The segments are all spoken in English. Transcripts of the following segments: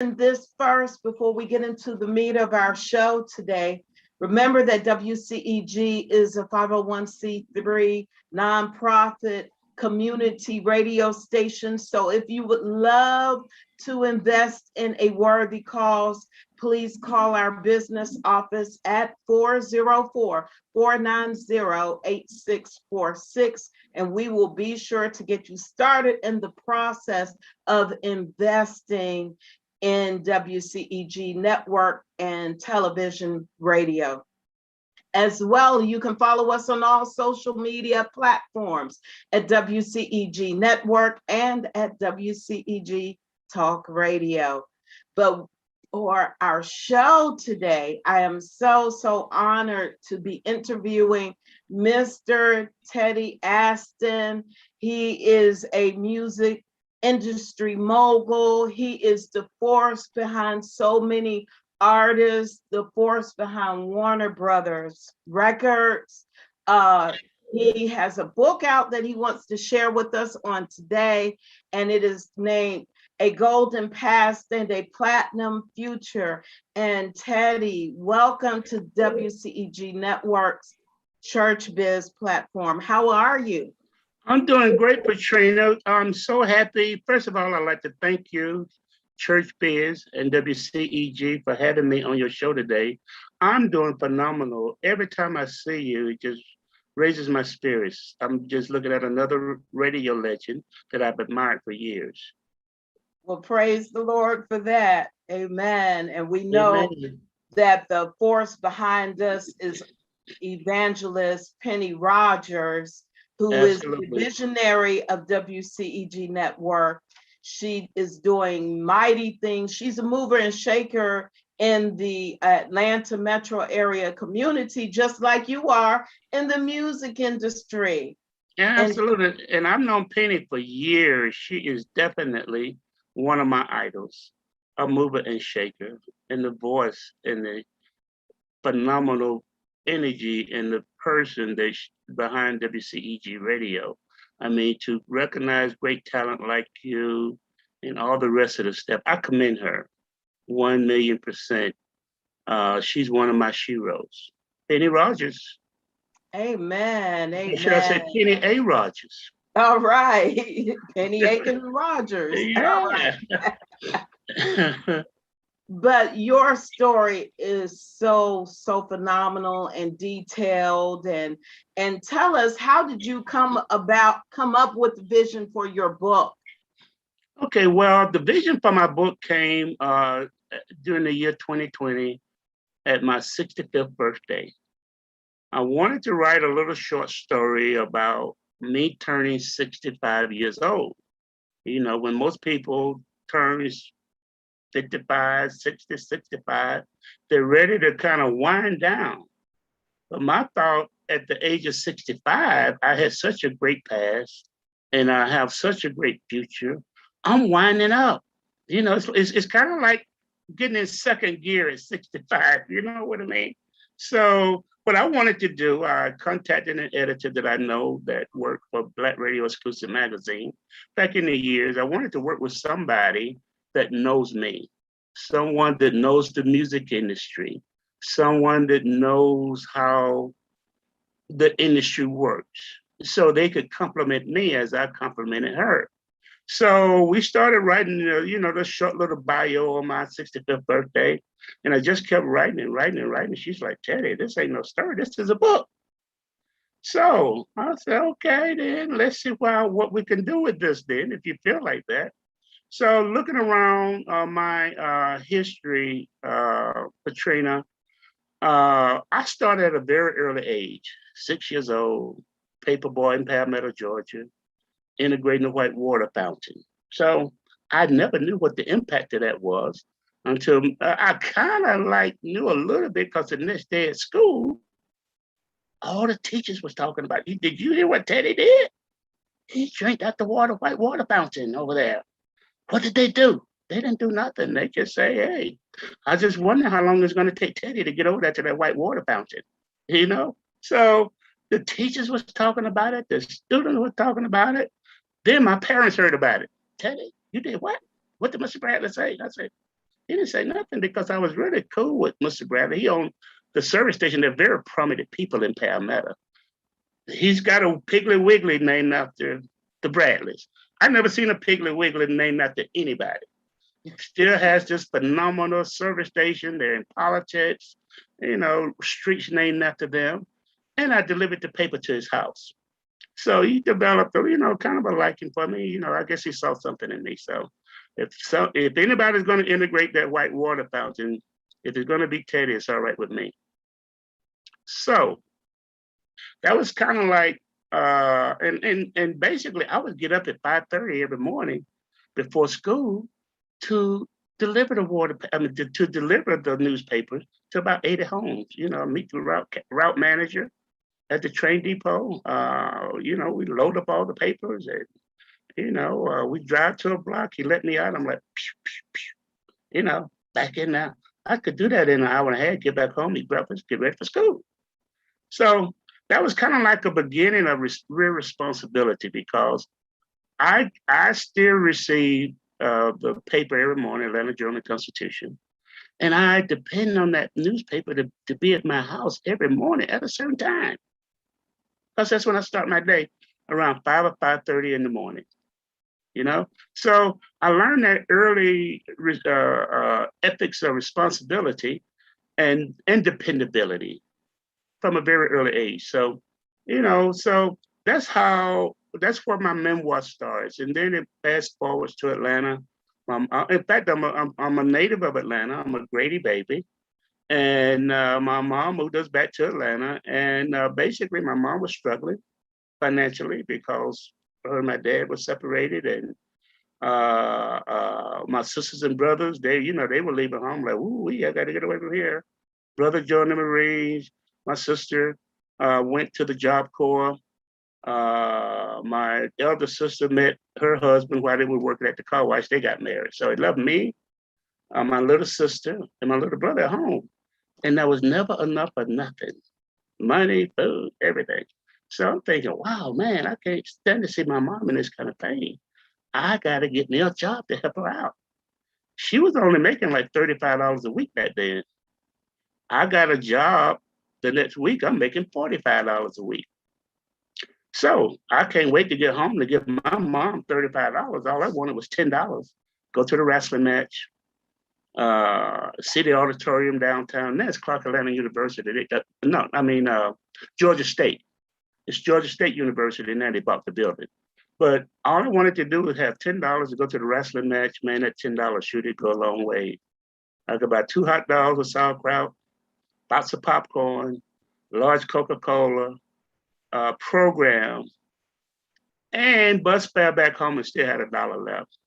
this first before we get into the meat of our show today. Remember that WCEG is a 501c3 nonprofit community radio station. So if you would love to invest in a worthy cause, please call our business office at 404-490-8646, and we will be sure to get you started in the process of investing in WCEG Network and television radio. As well, you can follow us on all social media platforms at WCEG Network and at WCEG Talk Radio. But for our show today, I am so honored to be interviewing Mr. Teddy Astin. He is a music industry mogul. He is the force behind so many artists, the force behind Warner Brothers Records. He has a book out that he wants to share with us on today, and it is named A Golden Past and a Platinum Future. And Teddy, welcome to WCEG Network's Church Biz platform. How are you? I'm doing great, Patrina. I'm so happy. First of all, I'd like to thank you, Church Biz and WCEG, for having me on your show today. I'm doing phenomenal. Every time I see you, it just raises my spirits. I'm just looking at another radio legend that I've admired for years. Well, praise the Lord for that. Amen. And we know Amen. that the force behind us is evangelist Penny Rogers, who Absolutely. is the visionary of WCEG Network. She is doing mighty things. She's a mover and shaker in the Atlanta metro area community, just like you are in the music industry. Yeah, absolutely. And I've known Penny for years. She is definitely one of my idols, a mover and shaker, and the voice and the phenomenal energy and the person that's behind WCEG Radio. I mean, to recognize great talent like you and all the rest of the stuff, I commend her 1,000,000%. She's one of my heroes. Penny Rogers. Amen. Amen. Should I say Penny A. Rogers? All right. Penny Aiken Rogers. Yeah. But your story is so phenomenal and detailed, and tell us, how did you come up with the vision for your book? Okay, well, the vision for my book came during the year 2020 at my 65th birthday. I wanted to write a little short story about me turning 65 years old. You know, when most people turn 55, 60, 65, they're ready to kind of wind down. But my thought at the age of 65, I had such a great past and I have such a great future. I'm winding up. You know, it's kind of like getting in second gear at 65, you know what I mean? So what I wanted to do, I contacted an editor that I know that worked for Black Radio Exclusive Magazine back in the years. I wanted to work with somebody that knows me, someone that knows the music industry, someone that knows how the industry works, so they could compliment me as I complimented her. So we started writing, the short little bio on my 65th birthday. And I just kept writing and writing and writing. She's like, Teddy, this ain't no story. This is a book. So I said, okay, then let's see what we can do with this then, if you feel like that. So looking around my history, Patrina, I started at a very early age, 6 years old, paper boy in Palmetto, Georgia, integrating a white water fountain. So I never knew what the impact of that was until I kind of knew a little bit, because the next day at school, all the teachers was talking about, did you hear what Teddy did? He drank out the white water fountain over there. What did they do? They didn't do nothing. They just say, hey, I just wonder how long it's going to take Teddy to get over there to that white water fountain, So the teachers was talking about it. The students were talking about it. Then my parents heard about it. Teddy, you did what? What did Mr. Bradley say? I said, He didn't say nothing because I was really cool with Mr. Bradley. He owned the service station. They're very prominent people in Palmetto. He's got a Piggly Wiggly named after the Bradleys. I never seen a Piggly Wiggly named after anybody. Still has this phenomenal service station. They're in politics, streets named after them. And I delivered the paper to his house. So he developed, kind of a liking for me. I guess he saw something in me. So if anybody's going to integrate that white water fountain, if it's going to be Teddy, it's all right with me. So that was kind of like, and basically I would get up at 5:30 every morning before school to deliver the water, to deliver the newspapers to about 80 homes, meet the route manager at the train depot. We load up all the papers and, we drive to a block. He let me out. I'm like, psh, psh, psh, back in now. I could do that in an hour and a half, get back home, eat breakfast, get ready for school. So that was kind of like a beginning of real responsibility because I still receive the paper every morning, Atlanta Journal-Constitution. And I depend on that newspaper to be at my house every morning at a certain time. Because that's when I start my day, around 5 or 5:30 in the morning. So I learned that early ethics of responsibility and dependability from a very early age. So, so that's where my memoir starts. And then it fast forwards to Atlanta. In fact, I'm a native of Atlanta. I'm a Grady baby. And my mom moved us back to Atlanta. And basically, my mom was struggling financially because her and my dad were separated. And my sisters and brothers, they were leaving home like, ooh, I got to get away from here. Brother joined the Marines. My sister went to the Job Corps. My elder sister met her husband while they were working at the car wash. They got married. So it left me, my little sister, and my little brother at home. And there was never enough of nothing. Money, food, everything. So I'm thinking, wow, man, I can't stand to see my mom in this kind of pain. I got to get me a job to help her out. She was only making like $35 a week back then. I got a job the next week, I'm making $45 a week. So I can't wait to get home to give my mom $35. All I wanted was $10. Go to the wrestling match, City Auditorium downtown. That's Clark Atlanta University. Georgia State. It's Georgia State University, and now they bought the building. But all I wanted to do was have $10 to go to the wrestling match. Man, that $10 should go a long way. I could buy 2 hot dogs with sauerkraut, lots of popcorn, large Coca-Cola, program, and bus fare back home and still had $1 left.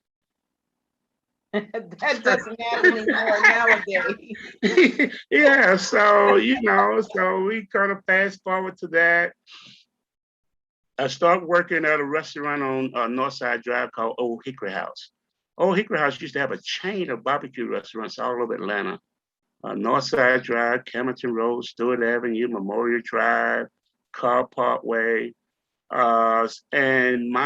That doesn't happen anymore nowadays. Yeah, so so we kind of fast forward to that. I started working at a restaurant on Northside Drive called Old Hickory House. Old Hickory House used to have a chain of barbecue restaurants all over Atlanta. Northside Drive, Camilton Road, Stewart Avenue, Memorial Drive, Car Parkway. And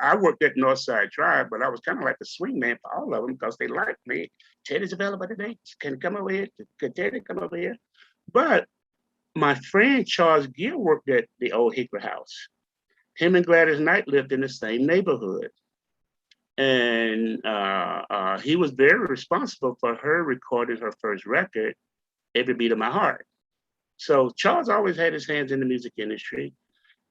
I worked at Northside Drive, but I was kind of like a swing man for all of them because they liked me. Teddy's available today. Can you come over here? Can Teddy come over here? But my friend Charles Gill worked at the Old Hickory House. Him and Gladys Knight lived in the same neighborhood. And he was very responsible for her recording her first record, Every Beat of My Heart. So Charles always had his hands in the music industry.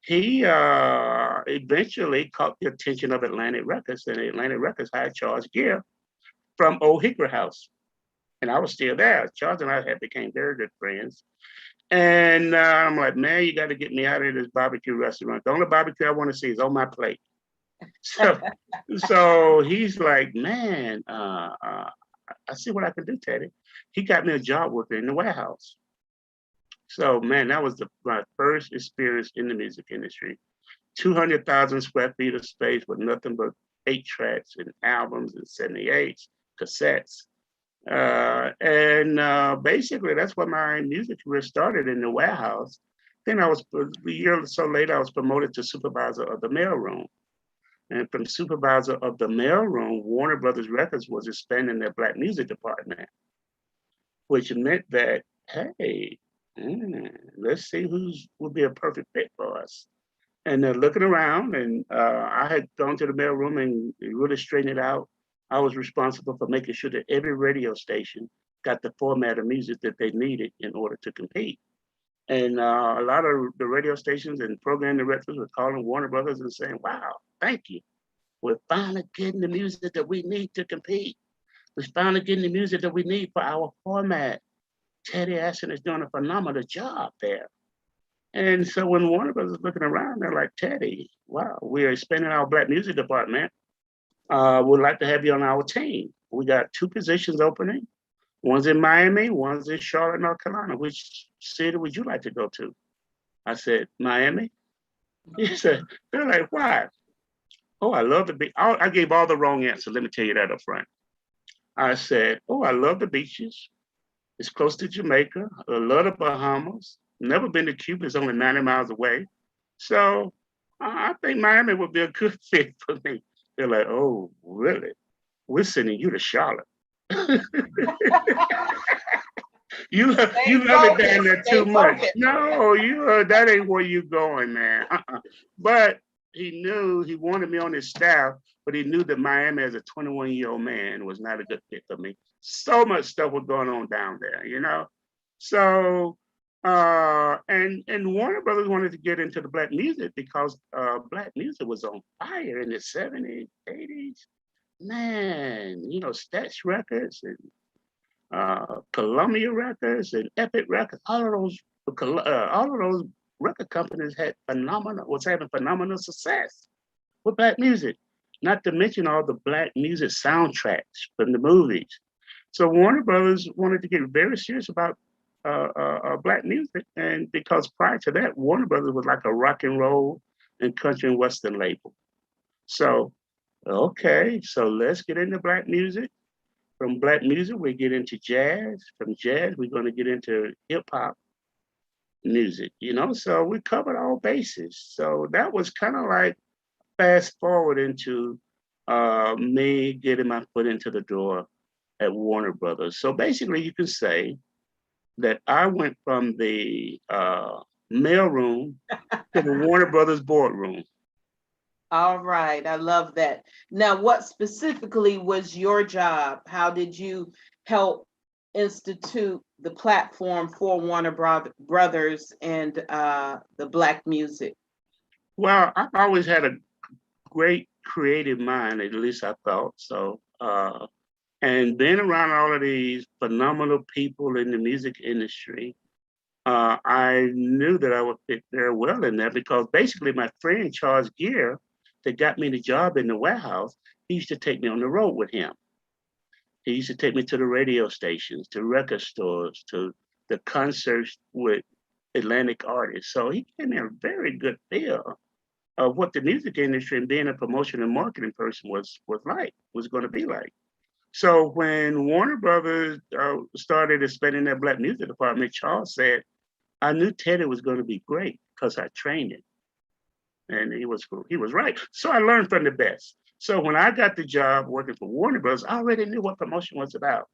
He eventually caught the attention of Atlantic Records, and Atlantic Records hired Charles Gill from Old Hickory House. And I was still there. Charles and I had became very good friends. And I'm like, man, you got to get me out of this barbecue restaurant. The only barbecue I want to see is on my plate. So he's like, man, I see what I can do, Teddy. He got me a job working in the warehouse. So, man, that was my first experience in the music industry. 200,000 square feet of space with nothing but 8 tracks and albums and 78s, cassettes. Basically, that's where my music career started, in the warehouse. Then a year or so later, I was promoted to supervisor of the mailroom. And from supervisor of the mailroom, Warner Brothers Records was expanding their black music department, which meant that, hey, let's see who's would be a perfect fit for us. And they're looking around, and I had gone to the mailroom and really straightened it out. I was responsible for making sure that every radio station got the format of music that they needed in order to compete. And a lot of the radio stations and program directors were calling Warner Brothers and saying, wow, thank you. We're finally getting the music that we need to compete. We're finally getting the music that we need for our format. Teddy Astin is doing a phenomenal job there. And so when Warner Brothers is looking around, they're like, Teddy, wow, we're expanding our black music department. We'd like to have you on our team. We got 2 positions opening. One's in Miami, one's in Charlotte, North Carolina. Which city would you like to go to? I said, Miami. He said, they're like, why? Oh, I love the beach. I gave all the wrong answers. Let me tell you that up front. I said, oh, I love the beaches. It's close to Jamaica. I love the Bahamas. Never been to Cuba. It's only 90 miles away. So I think Miami would be a good fit for me. They're like, oh, really? We're sending you to Charlotte. you love it down there too much. No, that ain't where you going, man. But he knew he wanted me on his staff, but he knew that Miami as a 21-year-old man was not a good fit for me. So much stuff was going on down there, you know? So, and Warner Brothers wanted to get into the black music because black music was on fire in the 70s, 80s. Man, you know, Stax Records and Columbia Records and Epic Records, all of those record companies was having phenomenal success with black music. Not to mention all the black music soundtracks from the movies. So Warner Brothers wanted to get very serious about black music, and because prior to that, Warner Brothers was like a rock and roll and country and western label. So, okay, so let's get into black music. From black music, we get into jazz. From jazz, we're going to get into hip hop music, you know? So we covered all bases. So that was kind of like fast forward into me getting my foot into the door at Warner Brothers. So basically, you can say that I went from the mailroom to the Warner Brothers boardroom. All right, I love that. Now, what specifically was your job? How did you help institute the platform for Warner Brothers and the black music? Well, I've always had a great creative mind, at least I thought so. And being around all of these phenomenal people in the music industry, I knew that I would fit very well in there because basically my friend Charles Gear, that got me the job in the warehouse, he used to take me on the road with him. He used to take me to the radio stations, to record stores, to the concerts with Atlantic artists. So he gave me a very good feel of what the music industry and being a promotion and marketing person was going to be like. So when Warner Brothers started expanding their black music department, Charles said, I knew Teddy was going to be great because I trained him. And he was right. So I learned from the best. So when I got the job working for Warner Bros., I already knew what promotion was about.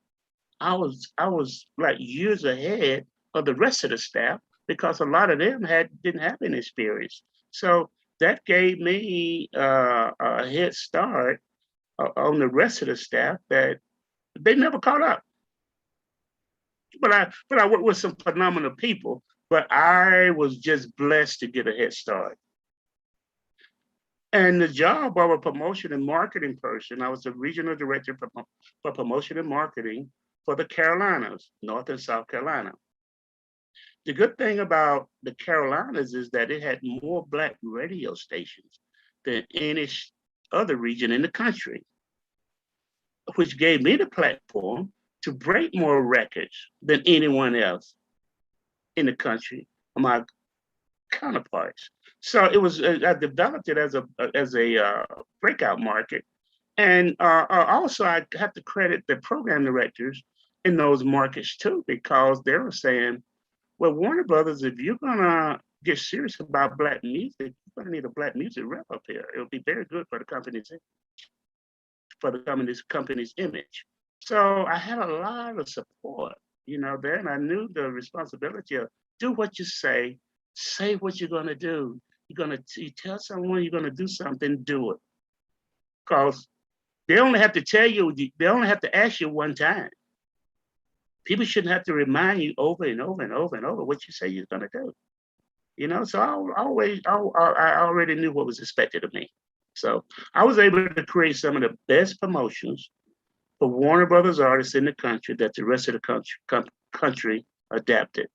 I was like years ahead of the rest of the staff because a lot of them didn't have any experience. So that gave me a head start on the rest of the staff that they never caught up. But I worked with some phenomenal people, but I was just blessed to get a head start. And the job of a promotion and marketing person, I was the regional director for promotion and marketing for the Carolinas, North and South Carolina. The good thing about the Carolinas is that it had more black radio stations than any other region in the country, which gave me the platform to break more records than anyone else in the country, my counterparts. So it was, I developed it as a breakout market. And also I have to credit the program directors in those markets too, because they were saying, well, Warner Brothers, if you're gonna get serious about Black music, you're going to need a Black music rep up here. It'll be very good for the company's image. So I had a lot of support, there, and I knew the responsibility of do what you say what you're going to do. You tell someone you're going to do something, do it. Because they only have to tell you, they only have to ask you one time. People shouldn't have to remind you over and over and over and over what you say you're going to do. So I already knew what was expected of me. So I was able to create some of the best promotions for Warner Brothers artists in the country that the rest of the country adapted.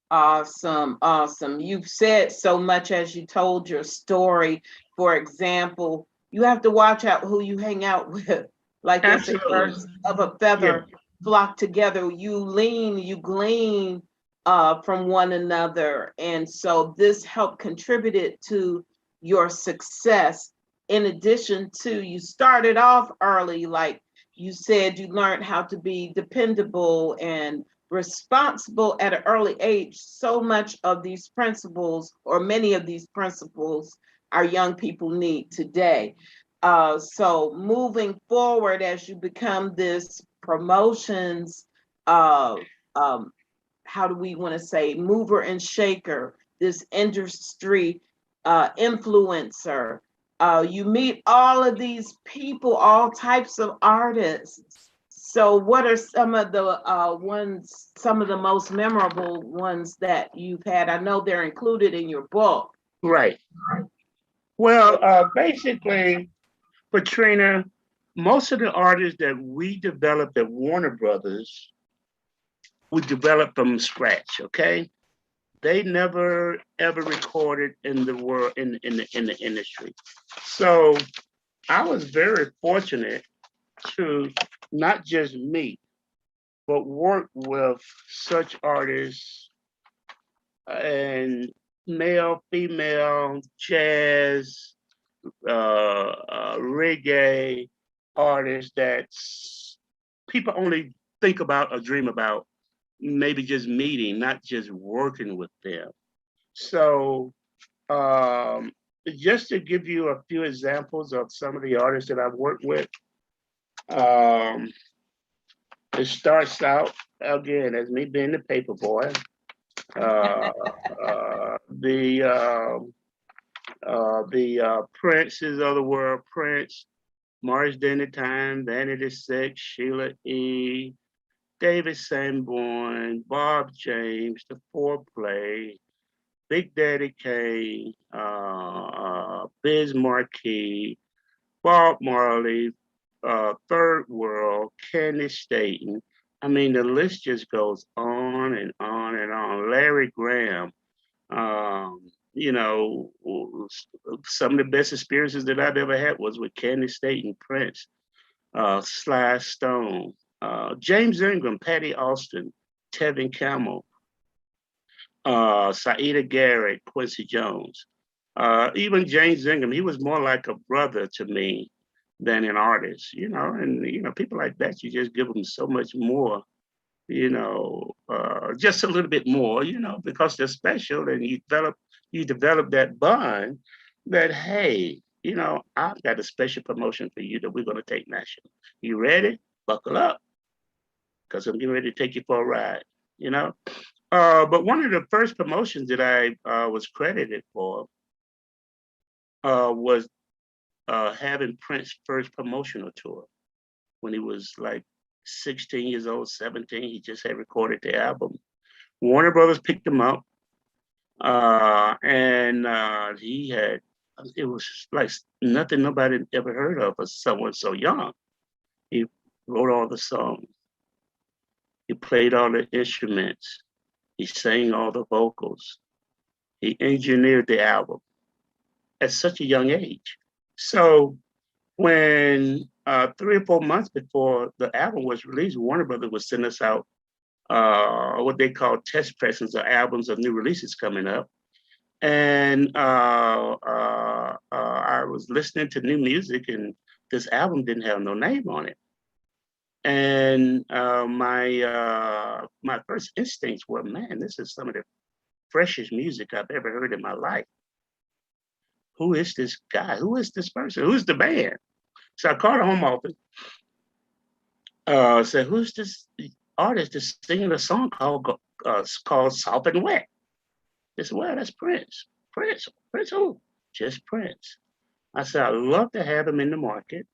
Awesome, awesome. You've said so much as you told your story. For example, you have to watch out who you hang out with. Like they say, birds of a feather flock together. You glean from one another. And so this helped contributed to your success. In addition to, you started off early, like you said, you learned how to be dependable and responsible at an early age. So much of these principles, or many of these principles, our young people need today. So moving forward, as you become this promotions, how do we want to say, mover and shaker, this industry influencer, you meet all of these people, all types of artists. So what are some of the most memorable ones that you've had? I know they're included in your book. Right. Well, basically, Patrina, most of the artists that we developed at Warner Brothers, we developed from scratch, okay? They never ever recorded in the world in the industry. So I was very fortunate to not just meet, but work with such artists and male, female, jazz, reggae artists that people only think about or dream about, maybe just meeting, not just working with them. So just to give you a few examples of some of the artists that I've worked with, it starts out again as me being the paper boy. The Princes of the world, Prince, Morris Denny Time, Vanity Six, Sheila E., David Sanborn, Bob James, The Foreplay, Big Daddy Kane, Biz Marquis, Bob Marley, Third World, Candy Staten. I mean, the list just goes on and on and on. Larry Graham, some of the best experiences that I've ever had was with Candy Staten, Prince, Sly Stone, James Ingram, Patty Austin, Tevin Campbell, Saida Garrett, Quincy Jones. Even James Ingram, he was more like a brother to me than an artist, and people like that, you just give them so much more, just a little bit more, because they're special, and you develop that bond that, hey, I've got a special promotion for you that we're going to take national. You ready? Buckle up, because I'm getting ready to take you for a ride, But one of the first promotions that I was credited for was having Prince's first promotional tour when he was like 16 years old, 17. He just had recorded the album. Warner Brothers picked him up, and it was like nothing nobody ever heard of for someone so young. He wrote all the songs. He played all the instruments. He sang all the vocals. He engineered the album at such a young age. So when 3 or 4 months before the album was released, Warner Brothers would send us out what they call test pressings or albums of new releases coming up. And I was listening to new music, and this album didn't have no name on it. And my first instincts were, man, this is some of the freshest music I've ever heard in my life. Who is this guy? Who is this person? Who's the band? So I called the home office. Said, who's this artist that's singing a song called Soft and Wet? They said, well, that's Prince. Prince who? Just Prince. I said, I'd love to have him in the market.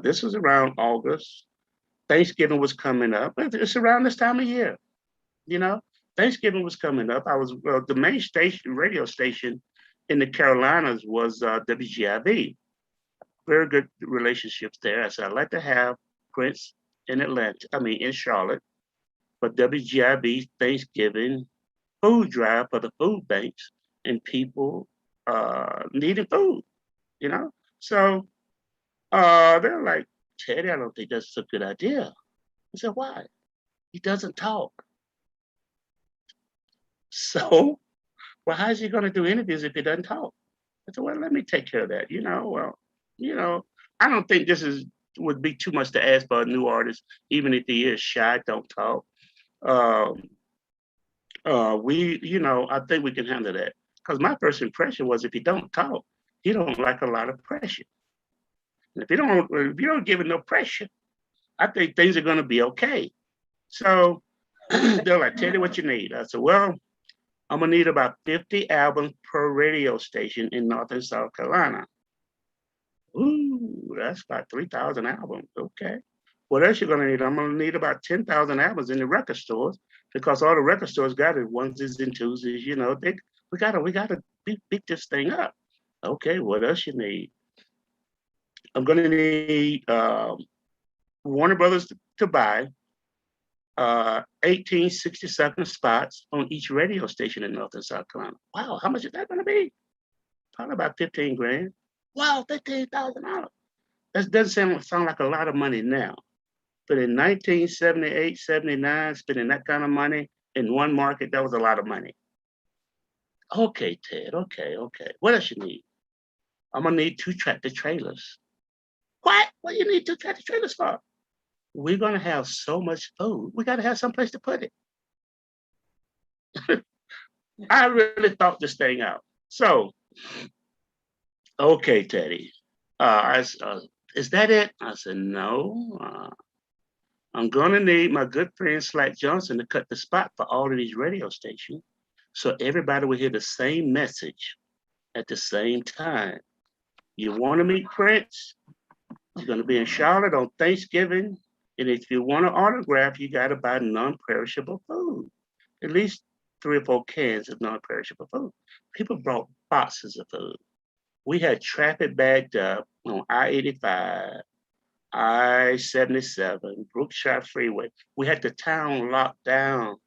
This was around August. Thanksgiving was coming up. It's around this time of year, you know. Thanksgiving was coming up. I was the main radio station in the Carolinas was WGIV. Very good relationships there. I said, I'd like to have Prince in in Charlotte, for WGIB Thanksgiving food drive for the food banks and people needing food, you know? So they're like, Teddy, I don't think that's a good idea. I said, why? He doesn't talk. So, well, how's he going to do interviews if he doesn't talk? I said, well, let me take care of that. I don't think would be too much to ask for a new artist, even if he is shy, don't talk. I think we can handle that. Because my first impression was if he don't talk, he don't like a lot of pressure. And if you don't give him no pressure, I think things are going to be okay. So they're like, Teddy, what you need? I said, well, I'm going to need about 50 albums per radio station in North and South Carolina. Ooh, that's about 3,000 albums. Okay. What else you going to need? I'm going to need about 10,000 albums in the record stores because all the record stores got it onesies and twosies. You know, we gotta beat this thing up. Okay, what else you need? I'm going to need Warner Brothers to buy 18-60-second spots on each radio station in North and South Carolina. Wow, how much is that going to be? Probably about 15 grand. Wow, $15,000. That doesn't sound like a lot of money now. But in 1978, 79, spending that kind of money in one market, that was a lot of money. Okay, Ted, okay. What else you need? I'm going to need 2 tractor trailers. What? What do you need 2 tractor trailers for? We're going to have so much food. We got to have some place to put it. I really thought this thing out. So, okay, Teddy. Is that it? I said, no. I'm going to need my good friend Slack Johnson to cut the spot for all of these radio stations so everybody will hear the same message at the same time. You want to meet Prince? He's going to be in Charlotte on Thanksgiving. And if you want an autograph, you got to buy non-perishable food. At least 3 or 4 cans of non-perishable food. People brought boxes of food. We had traffic backed up on I-85, I-77, Brookshire Freeway. We had the town locked down.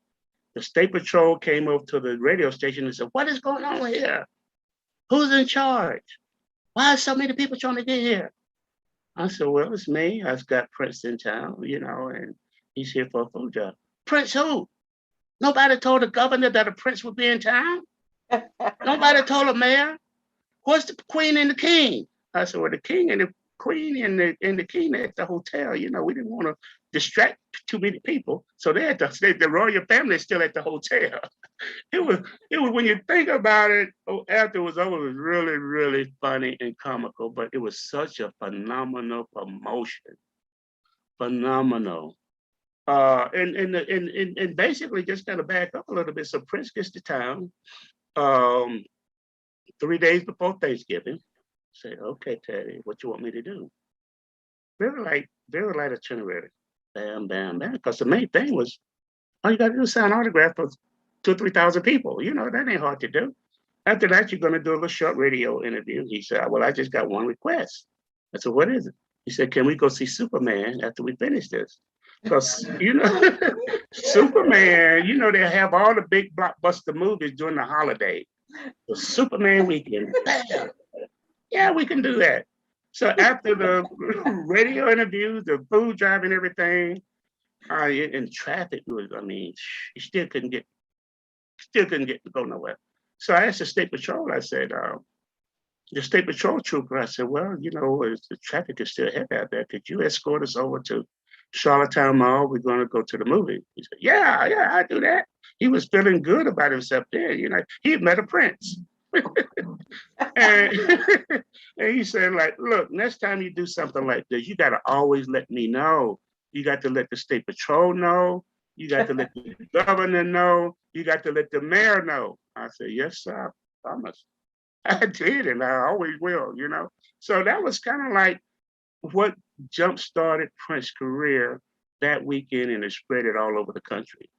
The State Patrol came over to the radio station and said, what is going on here? Who's in charge? Why are so many people trying to get here? I said, well, it's me. I've got Prince in town, and he's here for a food job. Prince who? Nobody told the governor that a prince would be in town? Nobody told the mayor? What's the queen and the king? I said, well, the king and the queen and the king at the hotel. We didn't want to distract too many people. So they had to stay, the royal family is still at the hotel. It was when you think about it, after it was over, it was really, really funny and comical, but it was such a phenomenal promotion. Phenomenal. And basically just kind of back up a little bit. So Prince gets to town 3 days before Thanksgiving. Say, okay, Teddy, what you want me to do? Very light itinerary. Bam, bam, bam. Because the main thing was, all you got to do is sign autograph for 2,000 or 3,000 people. That ain't hard to do. After that, you're going to do a little short radio interview. He said, well, I just got one request. I said, what is it? He said, can we go see Superman after we finish this? Because, Superman, they have all the big blockbuster movies during the holiday. The Superman weekend. Bam. Yeah, we can do that. So after the radio interviews, the food drive and everything, and traffic was, you still couldn't get to go nowhere. So I asked the State Patrol, I said, the State Patrol trooper, I said, well, the traffic is still heavy out there. Could you escort us over to Charlottetown Mall? We're going to go to the movie. He said, yeah, I do that. he was feeling good about himself there. You know, he had met a prince. And, and he said, like, look, next time you do something like this, you got to always let me know. You got to let the state patrol know. You got to let the governor know. You got to let the mayor know. I said, yes, sir, I promise. I did, and I always will, you know. So that was kind of like what jump started Prince's career that weekend, and it spread it all over the country.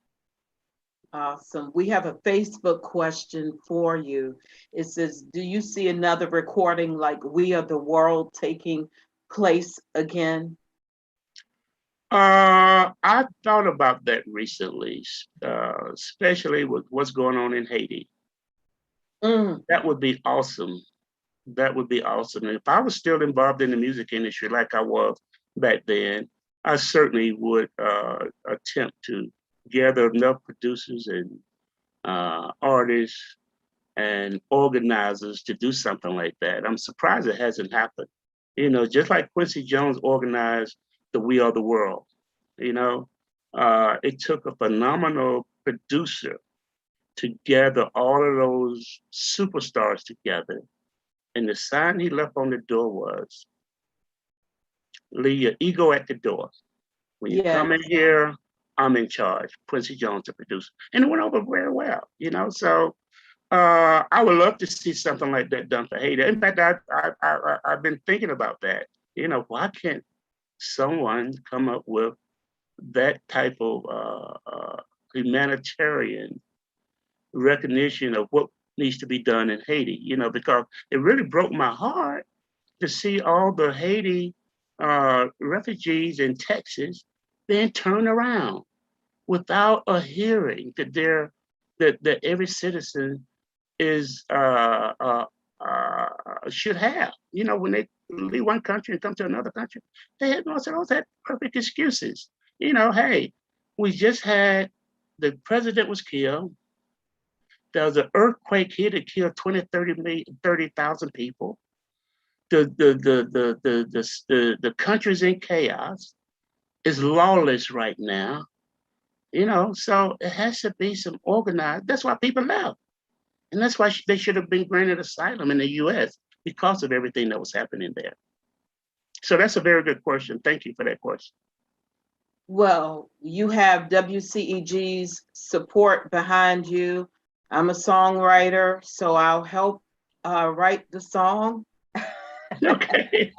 Awesome. We have a Facebook question for you. It says, do you see another recording like We Are the World taking place again? I thought about that recently, especially with what's going on in Haiti. That would be awesome. That would be awesome. And if I was still involved in the music industry like I was back then, I certainly would attempt to gather enough producers and artists and organizers to do something like that. I'm surprised it hasn't happened. You know, just like Quincy Jones organized the We Are the World, you know, it took a phenomenal producer to gather all of those superstars together. And the sign he left on the door was, leave your ego at the door. When you come in here, I'm in charge. Quincy Jones, the producer. And it went over very well, you know? So I would love to see something like that done for Haiti. In fact, I've been thinking about that. You know, why can't someone come up with that type of humanitarian recognition of what needs to be done in Haiti? You know, because it really broke my heart to see all the Haiti refugees in Texas being turned around without a hearing that every citizen is should have. You know, when they leave one country and come to another country, they had most of those had perfect excuses. You know, hey, we just had the president was killed. There was an earthquake here that killed 20, 30,000 people. The country's in chaos. It's lawless right now. You know, so it has to be some organized. That's why people left. And that's why they should have been granted asylum in the US because of everything that was happening there. So that's a very good question. Thank you for that question. Well, you have WCEG's support behind you. I'm a songwriter, so I'll help write the song. Okay.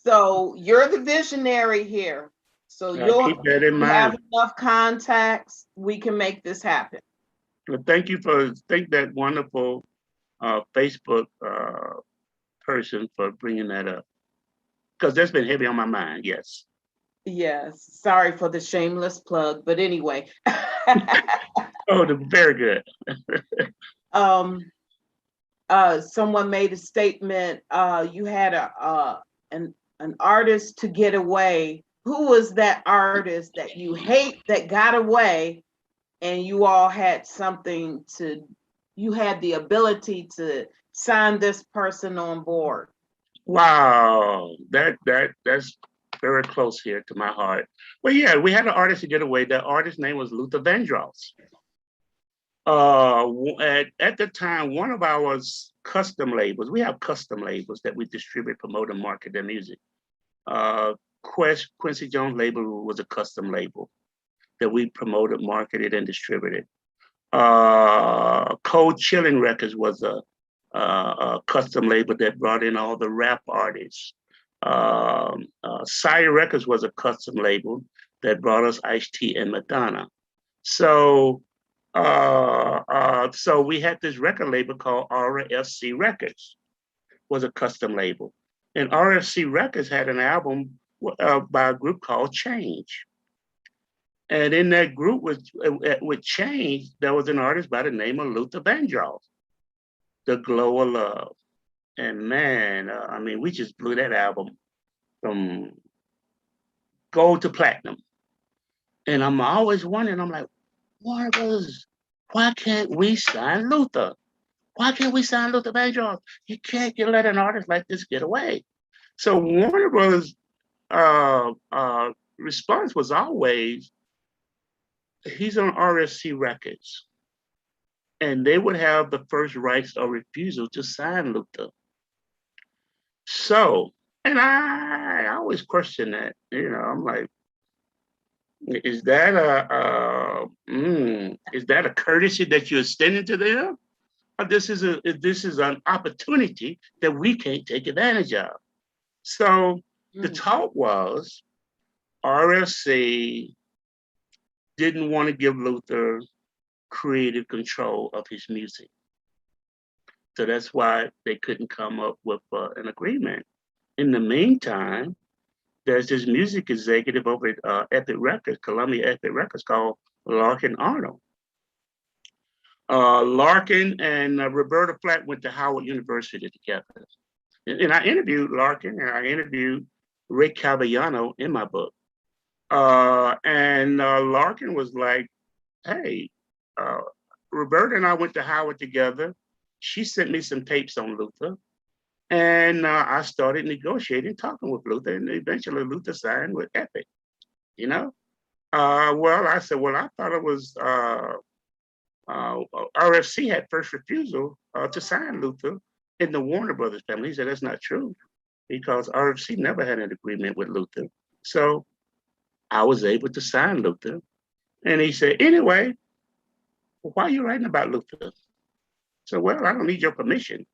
So you're the visionary here. So I'll keep that in mind. Have enough contacts, we can make this happen. Well, thank you for that wonderful Facebook person for bringing that up, because that's been heavy on my mind. Yes. Yes. Sorry for the shameless plug, but anyway. Oh, very good. Someone made a statement. You had an artist to get away. Who was that artist that you hate that got away, and you all had something to? You had the ability to sign this person on board. Wow, that's very close here to my heart. Well, yeah, we had an artist to get away. That artist's name was Luther Vandross. At the time, one of our custom labels, we have custom labels that we distribute, promote, and market their music. Quincy Jones label was a custom label that we promoted, marketed, and distributed. Cold Chilling Records was a custom label that brought in all the rap artists. Sire Records was a custom label that brought us Ice-T and Madonna. So we had this record label called RFC Records, was a custom label. And RFC Records had an album by a group called Change. And in that group with Change, there was an artist by the name of Luther Vandross, The Glow of Love. And man, I mean, we just blew that album from gold to platinum. And I'm always wondering, I'm like, Warner Brothers, why can't we sign Luther? Why can't we sign Luther Vandross? You can't let an artist like this get away. So Warner Brothers' response was always, he's on RSC Records, and they would have the first rights or refusal to sign Luther. So, and I always question that. I'm like, is that a courtesy that you're extending to them? Or this is an opportunity that we can't take advantage of. So the talk was RSC didn't want to give Luther creative control of his music. So that's why they couldn't come up with an agreement. In the meantime, there's this music executive over at Epic Records, Columbia Epic Records, called Larkin Arnold. Larkin and Roberta Flack went to Howard University together. And I interviewed Larkin and I interviewed Ray Cavallano in my book. And Larkin was like, hey, Roberta and I went to Howard together. She sent me some tapes on Luther. And I started negotiating, talking with Luther. And eventually Luther signed with Epic, Well, I said, I thought it was RFC had first refusal to sign Luther in the Warner Brothers family. He said, that's not true because RFC never had an agreement with Luther. So I was able to sign Luther. And he said, anyway, why are you writing about Luther? So, well, I don't need your permission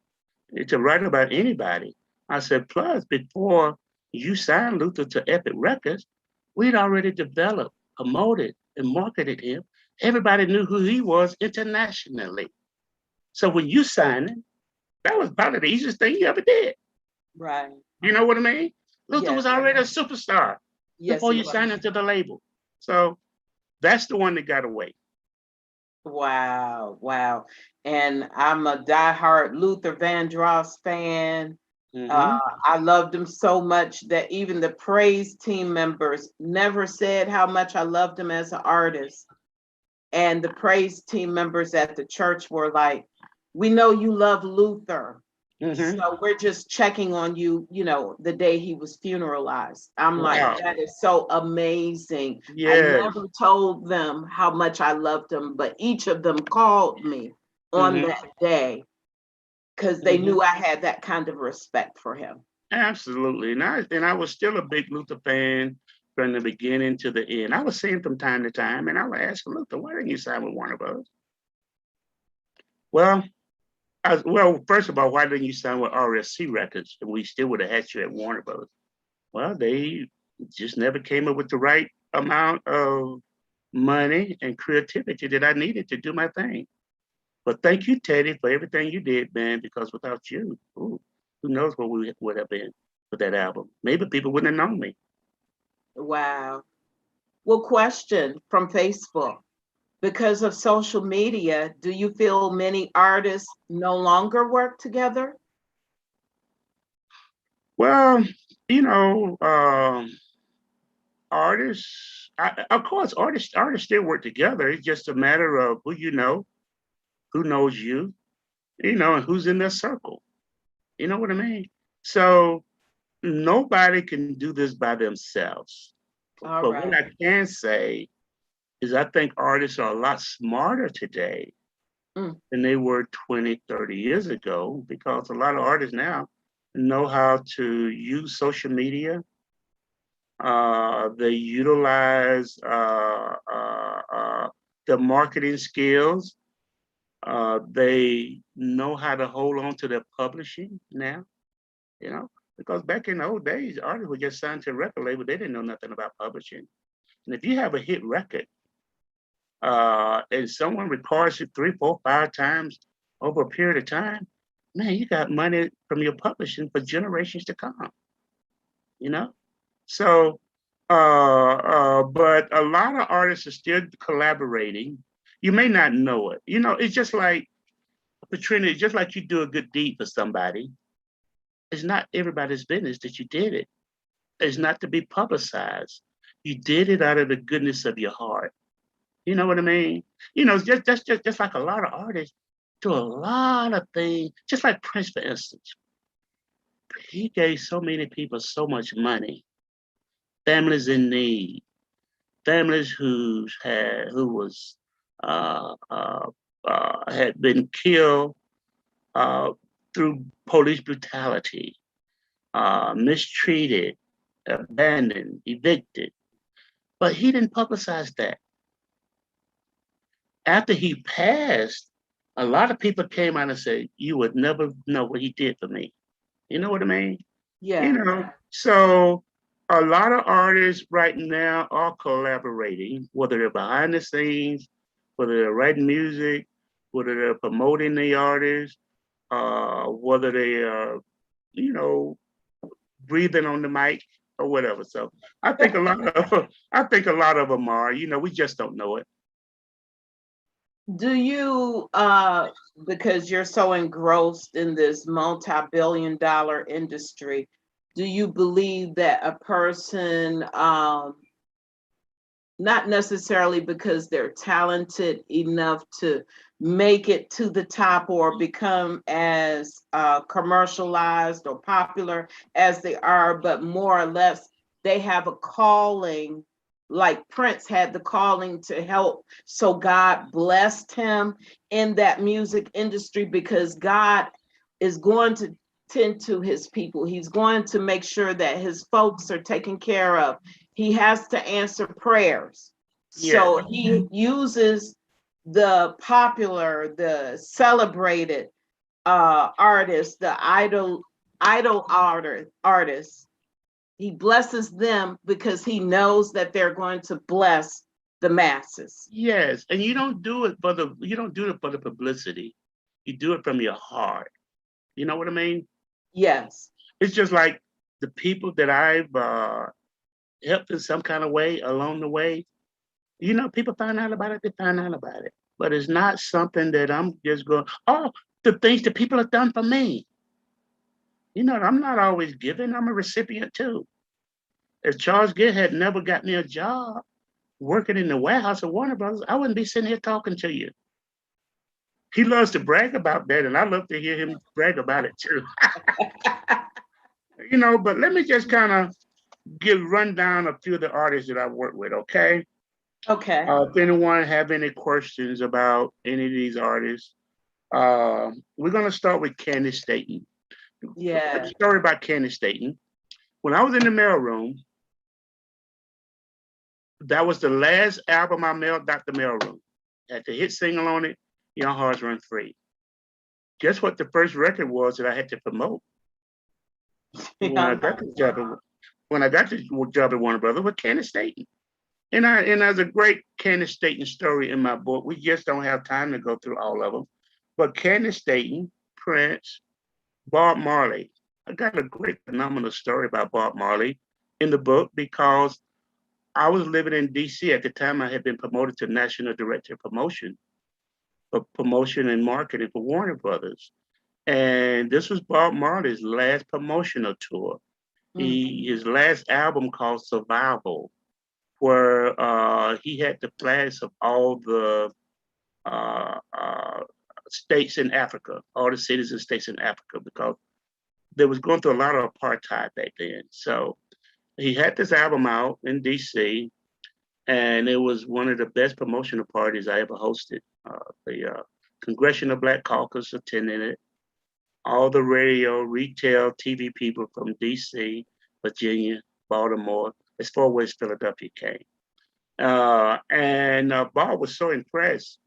to write about anybody. I said, plus, before you signed Luther to Epic Records, we'd already developed, promoted, and marketed him. Everybody knew who he was internationally. So when you signed him, that was probably the easiest thing you ever did. Right. You know what I mean? Luther was already a superstar before you signed him to the label. So that's the one that got away. Wow, wow. And I'm a diehard Luther Vandross fan. I loved him so much that even the praise team members never said how much I loved him as an artist. And the praise team members at the church were like, we know you love Luther. So we're just checking on you, the day he was funeralized. I'm like, that is so amazing. Yes. I never told them how much I loved him, but each of them called me on that day because they knew I had that kind of respect for him. Absolutely. And I was still a big Luther fan from the beginning to the end. I was seeing from time to time, and I would ask him, Luther, why didn't you sign with Warner Bros? Well, first of all, why didn't you sign with RSC Records? And we still would have had you at Warner Bros. Well, they just never came up with the right amount of money and creativity that I needed to do my thing. But thank you, Teddy, for everything you did, man, because without you, who knows what we would have been with that album. Maybe people wouldn't have known me. Wow. Well, question from Facebook. Because of social media, do you feel many artists no longer work together? Well, artists, of course, artists still work together. It's just a matter of who you know, who knows you, and who's in their circle. You know what I mean? So nobody can do this by themselves. But what I can say is I think artists are a lot smarter today than they were 20, 30 years ago, because a lot of artists now know how to use social media. They utilize the marketing skills. They know how to hold on to their publishing now, because back in the old days, artists would just sign to a record label. They didn't know nothing about publishing. And if you have a hit record, and someone records it 3, 4, 5 times over a period of time, man, you got money from your publishing for generations to come, So, but a lot of artists are still collaborating. You may not know it. It's just like, Patrina, it's just like you do a good deed for somebody. It's not everybody's business that you did it. It's not to be publicized. You did it out of the goodness of your heart. You know what I mean? Just like a lot of artists do a lot of things, just like Prince, for instance. He gave so many people so much money, families in need. families who was had been killed through police brutality, mistreated, abandoned, evicted. But he didn't publicize that. After he passed, a lot of people came out and said, "You would never know what he did for me." You know what I mean? You Yeah. know, so a lot of artists right now are collaborating, whether they're behind the scenes, whether they're writing music, whether they're promoting the artist, whether they are, you know, breathing on the mic or whatever. So I think a lot of I think a lot of them are, we just don't know it. Do you, because you're so engrossed in this multi-billion-dollar industry, do you believe that a person, not necessarily because they're talented enough to make it to the top or become as commercialized or popular as they are, but more or less they have a calling, like Prince had the calling to help. So God blessed him in that music industry because God is going to tend to his people. He's going to make sure that his folks are taken care of. He has to answer prayers. Yes. So he uses the popular, the celebrated artists, the idol artists. He blesses them because he knows that they're going to bless the masses. Yes. And you don't do it for the publicity. You do it from your heart. You know what I mean? Yes. It's just like the people that I've helped in some kind of way along the way. People find out about it, they find out about it. But it's not something that I'm just going, oh, the things that people have done for me. I'm not always giving, I'm a recipient too. If Charles Gitt had never got me a job working in the warehouse of Warner Brothers, I wouldn't be sitting here talking to you. He loves to brag about that, and I love to hear him brag about it too. But let me just kind of run down a few of the artists that I've worked with, okay? Okay. If anyone have any questions about any of these artists, we're going to start with Candace Staten. Yeah. Story about Candace Staten. When I was in the mailroom, that was the last album I mailed out the mailroom. Had the hit single on it, Young Hearts Run Free. Guess what the first record was that I had to promote when I got the job at Warner Brothers with Candace Staten. And there's a great Candace Staten story in my book. We just don't have time to go through all of them. But Candace Staten, Prince, Bob Marley. I got a great phenomenal story about Bob Marley in the book because I was living in DC at the time. I had been promoted to National Director of Promotion and Marketing for Warner Brothers. And this was Bob Marley's last promotional tour. His last album called Survival, where he had the flags of all the states in Africa, all the cities and states in Africa, because they was going through a lot of apartheid back then. So he had this album out in DC, and it was one of the best promotional parties I ever hosted. The Congressional Black Caucus attended it. All the radio, retail, TV people from DC, Virginia, Baltimore, as far as Philadelphia came. And Bob was so impressed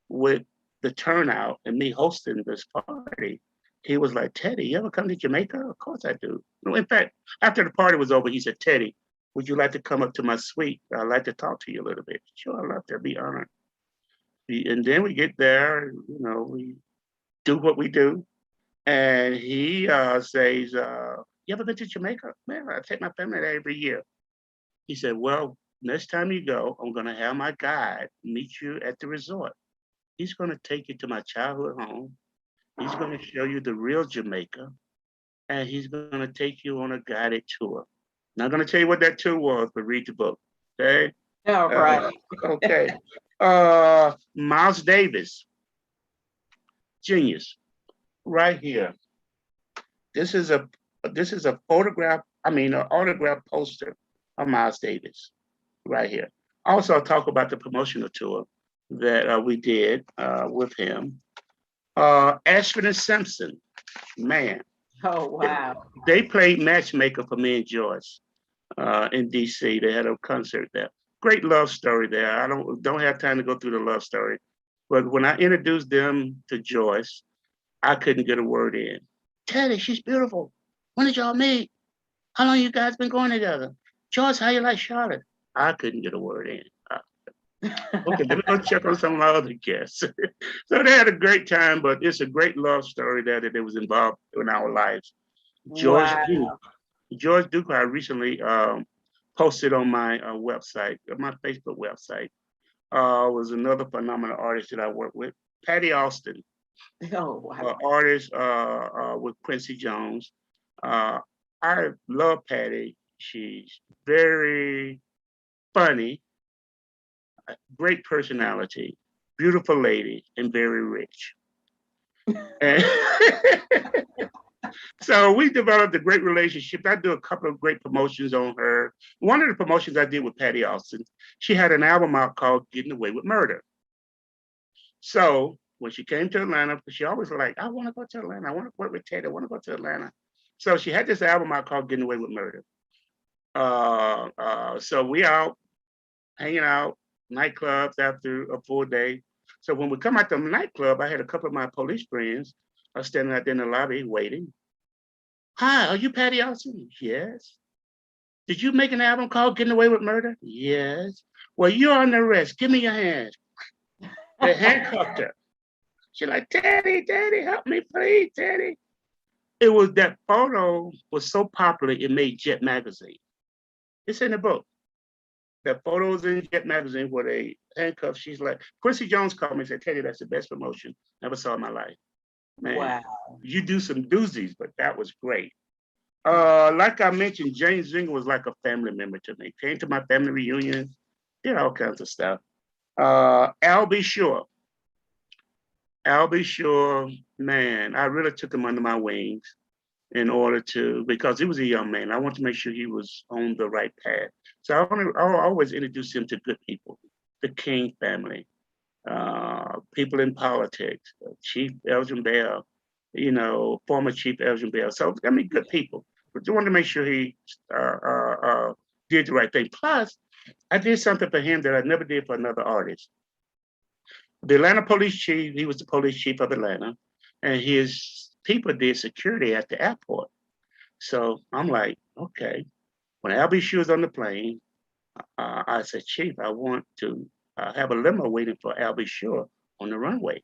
with the turnout and me hosting this party. He was like, "Teddy, you ever come to Jamaica?" Of course I do. In fact, after the party was over, he said, "Teddy, would you like to come up to my suite? I'd like to talk to you a little bit." Sure, I'd love to, be honored. And then we get there, we do what we do. And he says, "You ever been to Jamaica?" "Man, I take my family there every year." He said, "Well, next time you go, I'm going to have my guide meet you at the resort. He's going to take you to my childhood home. He's going to show you the real Jamaica, and he's going to take you on a guided tour." Not going to tell you what that tour was, but read the book. Okay. All right. Okay. Miles Davis, genius, right here. This is a photograph. I mean, an autograph poster of Miles Davis, right here. Also, I'll talk about the promotional tour that we did with him. Astin and Simpson, man. Oh, wow. They played matchmaker for me and Joyce in DC. They had a concert there. Great love story there. I don't have time to go through the love story, but when I introduced them to Joyce, I couldn't get a word in. Teddy, she's beautiful. When did y'all meet? How long you guys been going together? Joyce, how you like Charlotte? I couldn't get a word in. Okay, let me go check on some of my other guests. So they had a great time, but it's a great love story there that was involved in our lives. George Wow. Duke. George Duke, I recently posted on my website, my Facebook website, was another phenomenal artist that I worked with. Patty Astin, Oh, wow. artist with Quincy Jones. I love Patty. She's very funny, great personality, beautiful lady, and very rich. And so we developed a great relationship. I do a couple of great promotions on her. One of the promotions I did with Patty Austin, she had an album out called Getting Away with Murder. So when she came to Atlanta, she always like, I want to go to Atlanta. I want to work with Teddy. I want to go to Atlanta. So she had this album out called Getting Away with Murder. So we out hanging out, nightclubs after a full day. So when we come out to the nightclub, I had a couple of my police friends standing out there in the lobby waiting. Hi, are you Patty Austin? Yes. Did you make an album called Getting Away with Murder? Yes. Well, you're under arrest. Give me your hands. They handcuffed her. She's like, Teddy, help me, please, Teddy. It was that photo was so popular, it made Jet Magazine. It's in the book. That photos in Jet Magazine where they handcuffed. She's like, Quincy Jones called me and said, Teddy, that's the best promotion I ever saw in my life. Man, Wow. you do some doozies, but that was great. Like I mentioned, James Zinger was like a family member to me. Came to my family reunions, did all kinds of stuff. Albie Shore. Albie Shore, man, I really took him under my wings in order to, because he was a young man. I want to make sure he was on the right path. So I always introduce him to good people, the King family, people in politics, Chief Elgin Bell, former Chief Elgin Bell. So, I mean, good people. But I wanted to make sure he did the right thing. Plus, I did something for him that I never did for another artist. The Atlanta police chief, he was the police chief of Atlanta, and his people did security at the airport. So I'm like, okay. When Albie Shore was on the plane, I said, Chief, I want to have a limo waiting for Albie Shore on the runway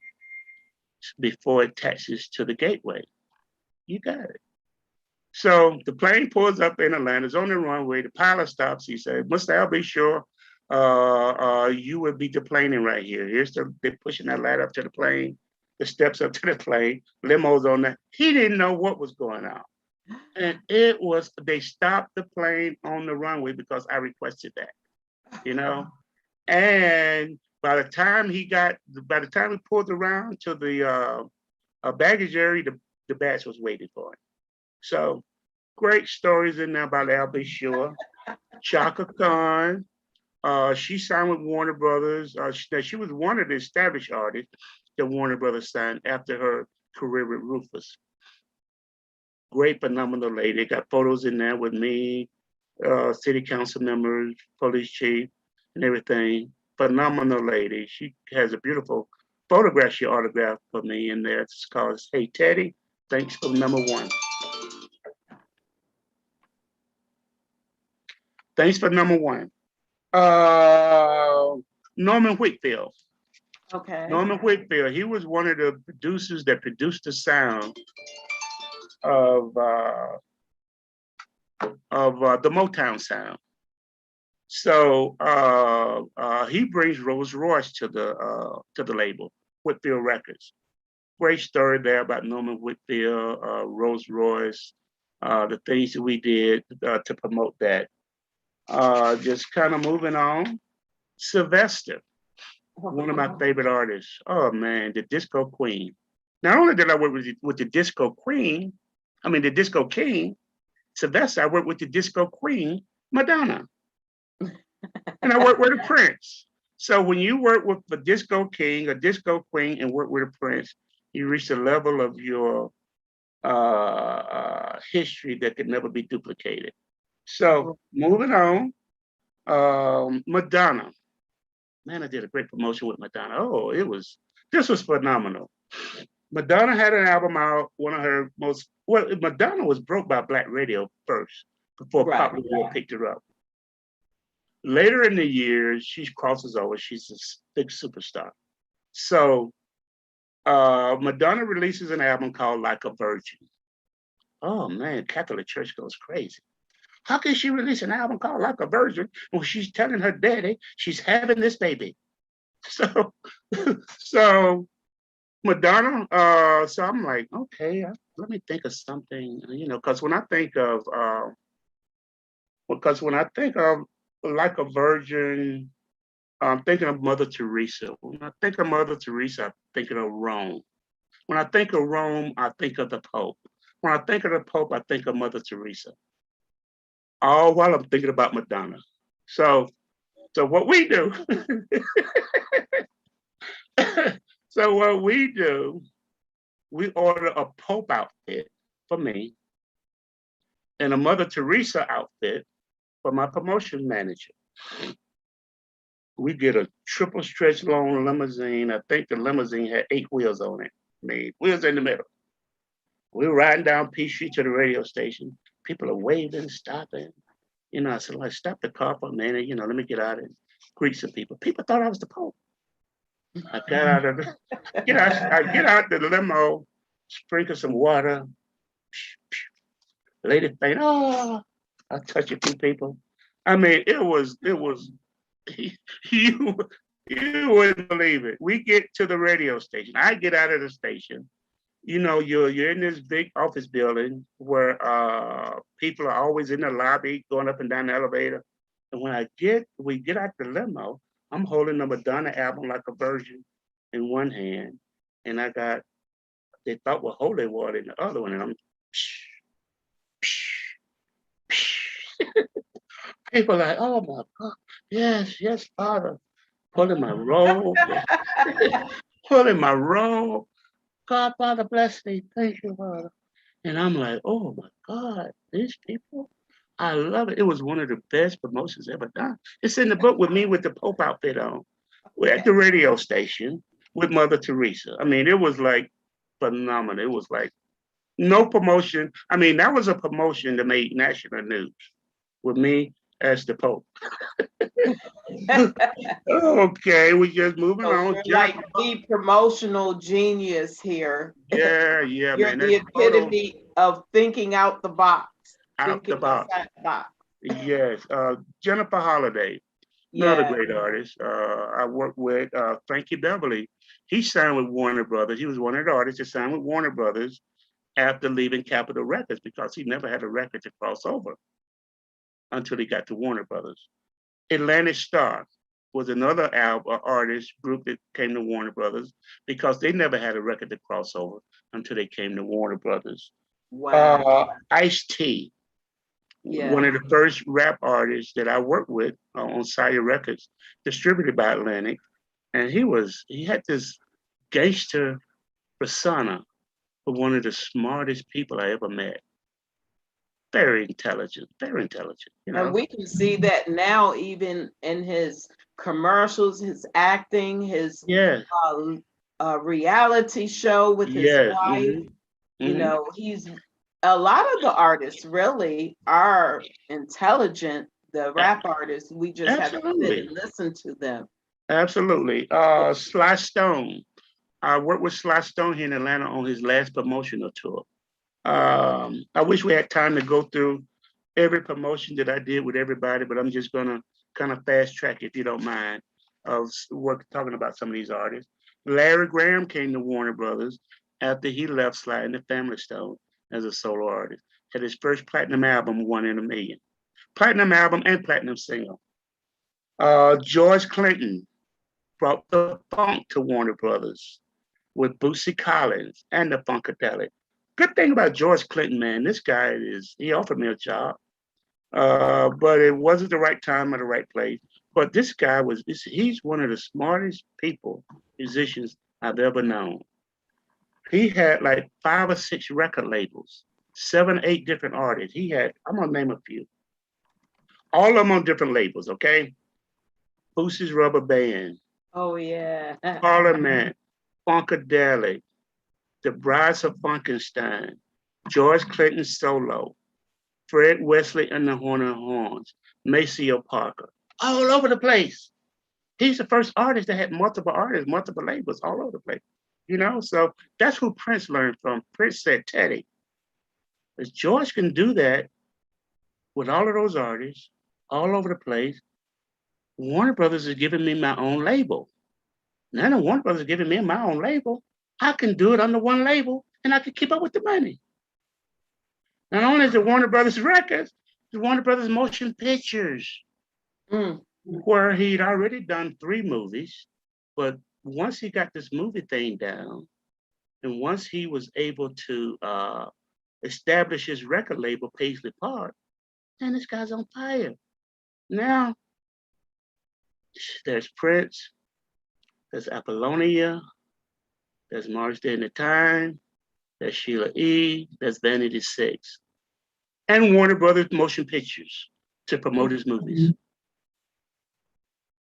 before it taxis to the gateway. You got it. So the plane pulls up in Atlanta, it's on the runway, the pilot stops, he said, Mr. Albie Shore, you will be deplaning right here. They're pushing that ladder up to the plane, the steps up to the plane, limos on that. He didn't know what was going on. And they stopped the plane on the runway because I requested that, And by the time we pulled around to the baggage area, the badge was waiting for him. So great stories in there about Albie Shore. Chaka Khan, she signed with Warner Brothers. She was one of the established artists that Warner Brothers signed after her career with Rufus. Great, phenomenal lady. Got photos in there with me, city council members, police chief, and everything. Phenomenal lady. She has a beautiful photograph she autographed for me in there. It's called Hey Teddy, thanks for number one. Thanks for number one. Norman Whitfield. Okay. Norman Whitfield, he was one of the producers that produced the sound of the Motown sound. So he brings Rolls Royce to the label, Whitfield Records. Great story there about Norman Whitfield, Rolls Royce, the things that we did to promote that. Just kind of moving on. Sylvester, one of my favorite artists. Oh man, the Disco Queen. Not only did I work with the Disco Queen, the Disco King, Sylvester, I worked with the Disco Queen, Madonna. and I worked with a prince. So when you work with a disco king, a disco queen, and work with a prince, you reach a level of your history that could never be duplicated. So moving on, Madonna. Man, I did a great promotion with Madonna. Oh, this was phenomenal. Madonna had an album out, one of her most, well, Madonna was broke by black radio first before Right. pop radio picked her up. Later in the years, she crosses over. She's a big superstar. So Madonna releases an album called Like a Virgin. Oh man, Catholic Church goes crazy. How can she release an album called Like a Virgin when she's telling her daddy she's having this baby? So, so Madonna, so I'm like, okay, let me think of something, because when I think of Like a Virgin, I'm thinking of Mother Teresa. When I think of Mother Teresa, I'm thinking of Rome. When I think of Rome, I think of the Pope. When I think of the Pope, I think of Mother Teresa. All while I'm thinking about Madonna. So what we do, so what we do, we order a Pope outfit for me and a Mother Teresa outfit for my promotion manager. We get a triple stretch long limousine. I think the limousine had 8 wheels on it. Wheels in the middle. We're riding down P Street to the radio station. People are waving, stopping. I said, like, stop the car for a minute, let me get out and greet some people. People thought I was the Pope. I got out of the, I get out the limo, sprinkle some water, lady faint, oh, I touch a few people. I mean, it was, you, you wouldn't believe it. We get to the radio station. I get out of the station. You're in this big office building where people are always in the lobby, going up and down the elevator. And when we get out the limo, I'm holding the Madonna album Like a Virgin in one hand, and I got, they thought were holy water in the other one, and I'm, people like, oh my God, yes, Father, pulling my robe, pulling my robe. God, Father, bless me. Thank you, Father. And I'm like, oh my God, these people, I love it. It was one of the best promotions ever done. It's in the book with me with the Pope outfit on. We're at the radio station with Mother Teresa. I mean, it was like phenomenal. It was like no promotion. I mean, that was a promotion that made national news with me as the Pope. Okay, we just moving So on. you're like the promotional genius here. Yeah, You're man. the epitome of thinking out the box. Out the Thinking box. outside the box. Yes. Jennifer Holliday, another great artist. I worked with Frankie Beverly. He signed with Warner Brothers. He was one of the artists that signed with Warner Brothers after leaving Capitol Records because he never had a record to cross over until he got to Warner Brothers. Atlantic Star was another artist group that came to Warner Brothers because they never had a record to cross over until they came to Warner Brothers. Wow. Ice-T, one of the first rap artists that I worked with on Sire Records, distributed by Atlantic. And he had this gangster persona for one of the smartest people I ever met. Very intelligent, very intelligent. And we can see that now, even in his commercials, his acting, his reality show with his wife. He's a lot of the artists really are intelligent. The rap artists, we just have to sit and listen to them. Absolutely. Sly Stone. I worked with Sly Stone here in Atlanta on his last promotional tour. I wish we had time to go through every promotion that I did with everybody, but I'm just gonna kind of fast track, if you don't mind, of talking about some of these artists. Larry Graham came to Warner Brothers after he left Sly and the Family Stone as a solo artist. Had his first platinum album, One in a Million. Platinum album and platinum single. George Clinton brought the funk to Warner Brothers with Bootsy Collins and the Funkadelic. Good thing about George Clinton, man, this guy he offered me a job, but it wasn't the right time or the right place. But this guy he's one of the smartest musicians I've ever known. He had like 5 or 6 record labels, 7, 8 different artists. I'm gonna name a few. All of them on different labels, okay? Boosie's Rubber Band, Oh yeah. Parliament, Funkadelic, The Brides of Funkenstein, George Clinton Solo, Fred Wesley and the Horner Horns, Maceo Parker, all over the place. He's the first artist that had multiple artists, multiple labels all over the place. So that's who Prince learned from. Prince said, Teddy, if George can do that with all of those artists all over the place, Warner Brothers is giving me my own label. Now that Warner Brothers is giving me my own label, I can do it under one label and I can keep up with the money. Not only is it Warner Brothers Records, it's Warner Brothers Motion Pictures, where he'd already done 3 movies. But once he got this movie thing down, and once he was able to establish his record label, Paisley Park, man, this guy's on fire. Now, there's Prince, there's Apollonia, there's March Day and the Time, there's Sheila E., there's Vanity 6, and Warner Brothers Motion Pictures to promote his movies.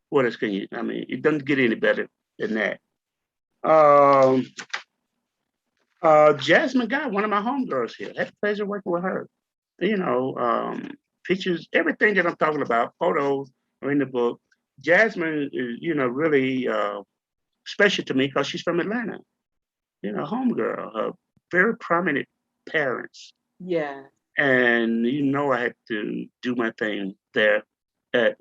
What else can you, it doesn't get any better than that. Jasmine Guy, one of my homegirls here. Had the pleasure working with her. Pictures, everything that I'm talking about, photos are in the book. Jasmine is, really special to me because she's from Atlanta. Homegirl, her very prominent parents. Yeah. And I had to do my thing there at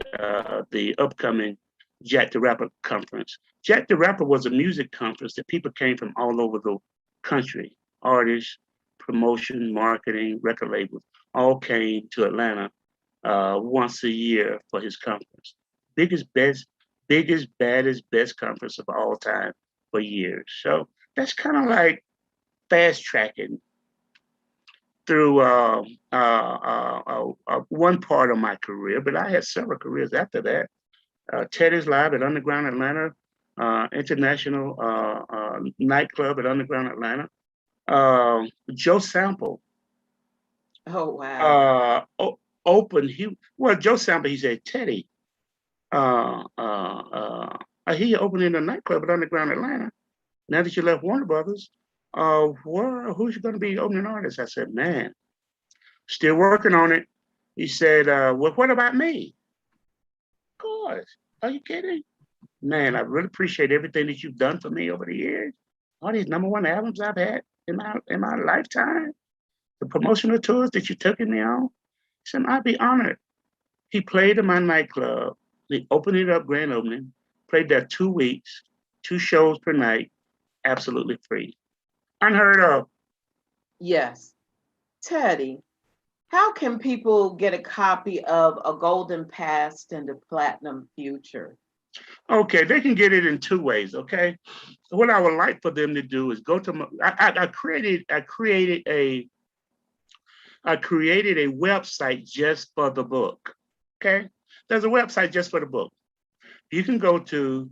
the upcoming Jack the Rapper conference. Jack the Rapper was a music conference that people came from all over the country. Artists, promotion, marketing, record labels, all came to Atlanta once a year for his conference. Biggest, baddest, best conference of all time for years. So that's kind of like fast tracking through one part of my career, but I had several careers after that. Teddy's Live at Underground Atlanta, International Nightclub at Underground Atlanta. Joe Sample. Oh wow. Joe Sample, he said, Teddy, he opening a nightclub at Underground Atlanta. Now that you left Warner Brothers, who's going to be opening artist? I said, man, still working on it. He said, well, what about me? Of course. Are you kidding? Man, I really appreciate everything that you've done for me over the years. All these #1 albums I've had in my lifetime, the promotional tours that you took me on. He said, I'd be honored. He played in my nightclub. They opened it up, grand opening, played there 2 weeks, 2 shows per night, absolutely free. Unheard of. Yes. Teddy, how can people get a copy of A Golden Past and a Platinum Future? Okay, they can get it in 2 ways, okay? What I would like for them to do is go to I created a website just for the book, okay? There's a website just for the book. You can go to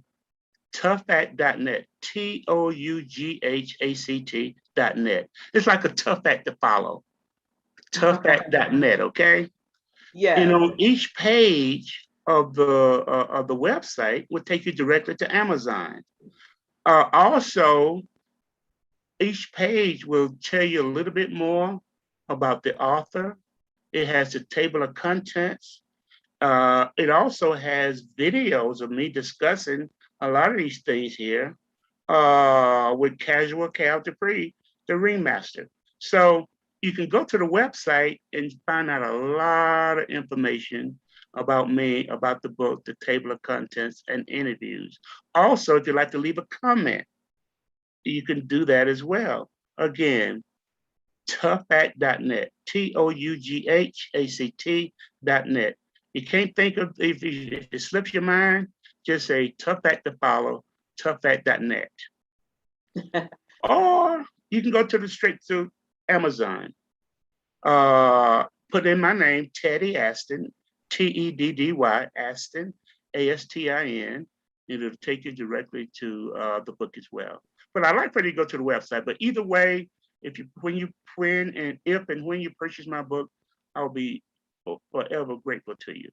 toughact.net, TOUGHACT.net. It's like a tough act to follow. Toughact.net, okay? Yeah. Each page of the website will take you directly to Amazon. Also, each page will tell you a little bit more about the author. It has a table of contents. It also has videos of me discussing a lot of these things here with Casual Cal Dupree, the ringmaster. So you can go to the website and find out a lot of information about me, about the book, the table of contents, and interviews. Also, if you'd like to leave a comment, you can do that as well. Again, toughact.net, TOUGHACT.net. You can't think of, if it slips your mind, just say tough act to follow, toughact.net. Or you can go straight to Amazon. Put in my name, Teddy Astin, TEDDY Astin, ASTIN. It'll take you directly to the book as well. But I'd like for you to go to the website. But either way, when you purchase my book, I'll be forever grateful to you.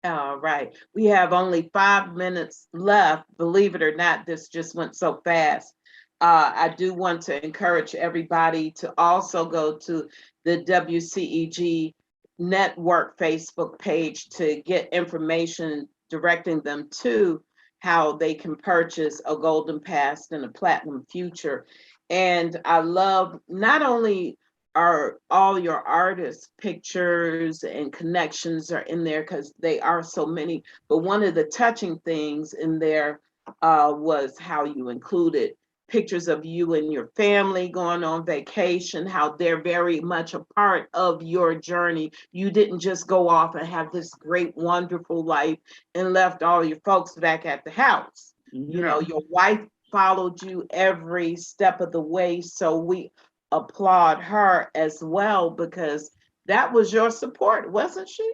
All right. We have only 5 minutes left. Believe it or not, this just went so fast. I do want to encourage everybody to also go to the WCEG Network Facebook page to get information directing them to how they can purchase a golden past and a platinum future. And I love not only are all your artists pictures and connections are in there because they are so many, but one of the touching things in there was how you included pictures of you and your family going on vacation, how they're very much a part of your journey. You didn't just go off and have this great wonderful life and left all your folks back at the house. You know, your wife followed you every step of the way, so we applaud her as well, because that was your support, wasn't she?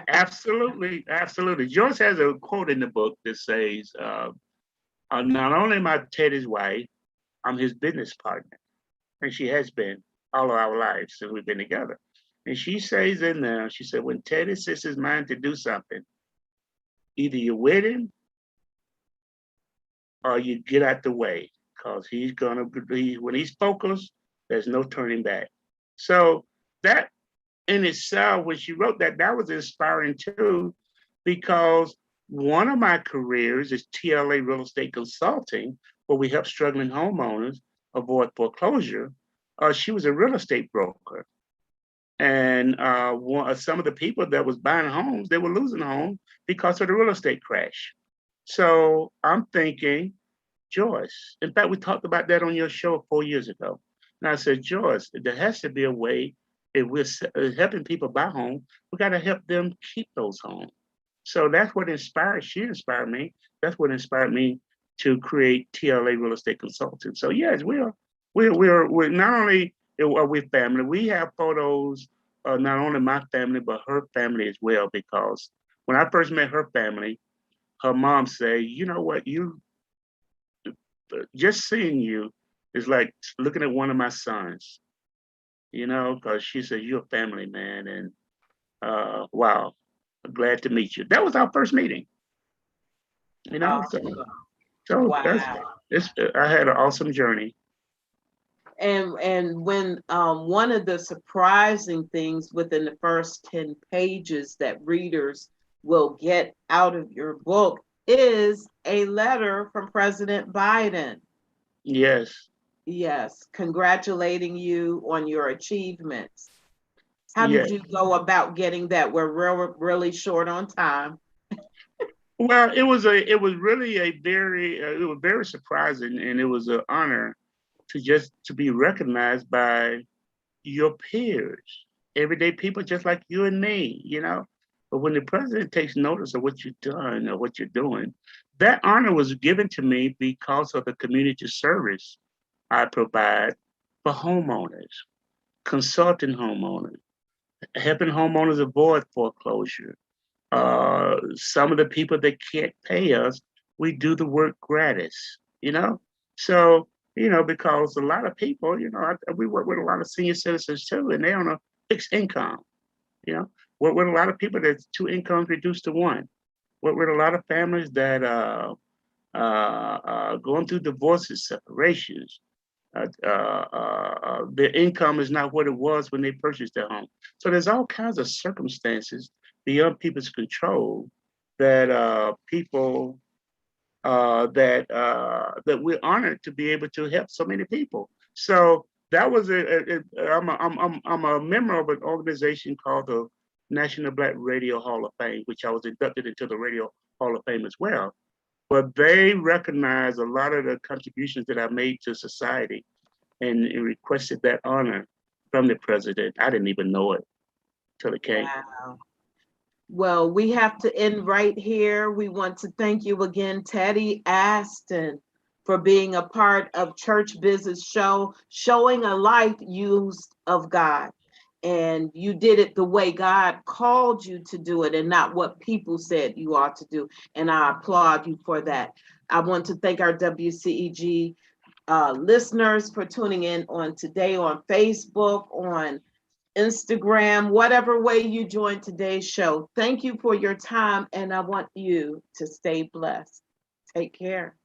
Absolutely, absolutely. Joyce has a quote in the book that says, not only am I Teddy's wife, I'm his business partner. And she has been all of our lives since we've been together. And she says in there, she said, when Teddy sets his mind to do something, either you're with him or you get out the way, because when he's focused, there's no turning back. So that in itself, when she wrote that, that was inspiring too, because one of my careers is TLA Real Estate Consulting, where we help struggling homeowners avoid foreclosure. She was a real estate broker. And some of the people that was buying homes, they were losing homes because of the real estate crash. So I'm thinking, Joyce, in fact, we talked about that on your show 4 years ago. And I said, Joyce, there has to be a way, if we're helping people buy homes, we got to help them keep those homes. So that's what she inspired me. That's what inspired me to create TLA Real Estate Consulting. So yes, we're not only are we family, we have photos of not only my family, but her family as well, because when I first met her family, her mom said, you know what, just seeing you is like looking at one of my sons, because she said, you're a family man. And wow, glad to meet you. That was our first meeting, Awesome. so Wow. I had an awesome journey. And when one of the surprising things within the first 10 pages that readers will get out of your book is a letter from President Biden. Yes. Yes, congratulating you on your achievements. How Yes. did you go about getting that? We're really short on time. Well, it was very surprising, and it was an honor to be recognized by your peers, everyday people just like you and me, But when the president takes notice of what you've done or what you're doing, that honor was given to me because of the community service I provide for homeowners, consulting homeowners, helping homeowners avoid foreclosure. Some of the people that can't pay us, we do the work gratis, So, because a lot of people, we work with a lot of senior citizens too, and they're on a fixed income, work with a lot of people that's two incomes reduced to one. Work with a lot of families that going through divorces, separations. Their income is not what it was when they purchased their home. So there's all kinds of circumstances beyond people's control that people that we're honored to be able to help so many people. So that was I'm a member of an organization called the National Black Radio Hall of Fame, which I was inducted into the Radio Hall of Fame as well. But they recognize a lot of the contributions that I made to society and requested that honor from the president. I didn't even know it till it came. Wow. Well, we have to end right here. We want to thank you again, Teddy Astin, for being a part of Church Business Show, showing a life used of God. and you did it the way God called you to do it and not what people said you ought to do. And I applaud you for that. I want to thank our WCEG listeners for tuning in on today on Facebook, on Instagram, whatever way you joined today's show. Thank you for your time, and I want you to stay blessed. Take care.